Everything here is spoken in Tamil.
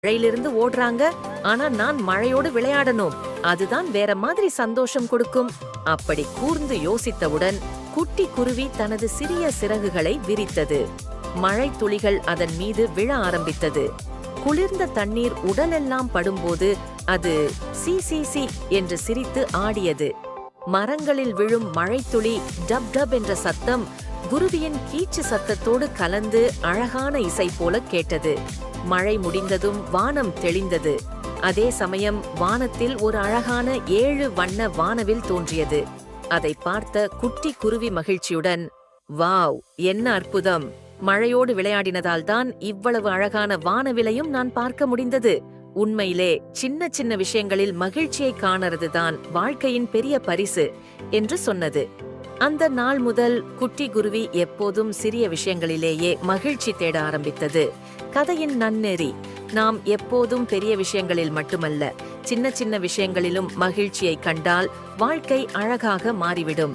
மழையிலிருந்து ஓடுறாங்க, ஆனா நான் மழையோடு விளையாடணும். அதுதான் வேற மாதிரி சந்தோஷம் கொடுக்கும். அப்படி கூர்ந்து யோசித்தவுடன் குட்டி குருவி தனது சிறிய சிறகுகளை விரித்தது. மழை துளிகள் அதன் மீது விழ ஆரம்பித்தது. குளிர்ந்த தண்ணீர் உடலெல்லாம் படும்போது அது சி சி சி என்று சிரித்து ஆடியது. மரங்களில் விழும் மழைத்துளி டப் டப் என்ற சத்தம் குருவியின் கீச்சு சத்தத்தோடு கலந்து அழகான இசை போல கேட்டது. மழை முடிந்ததும் வானம் தெளிந்தது. அதே சமயம் வானத்தில் ஒரு அழகான 7 வண்ண வானவில் தோன்றியது. அதை பார்த்த குட்டி குருவி மகிழ்ச்சியுடன், வாவ், என்ன அற்புதம்! மழையோடு விளையாடினதால்தான் இவ்வளவு அழகான வானவிலையும் நான் பார்க்க முடிந்தது. உண்மையிலே சின்ன சின்ன விஷயங்களில் மகிழ்ச்சியை காணறதுதான் வாழ்க்கையின் பெரிய பரிசு என்று சொன்னது. அந்த நாள் முதல் குட்டி குருவி எப்போதும் சிறிய விஷயங்களிலேயே மகிழ்ச்சி தேட ஆரம்பித்தது. கதையின் நன்னெறி: நாம் எப்போதும் பெரிய விஷயங்களில் மட்டுமல்ல, சின்ன சின்ன விஷயங்களிலும் மகிழ்ச்சியை கண்டால் வாழ்க்கை அழகாக மாறிவிடும்.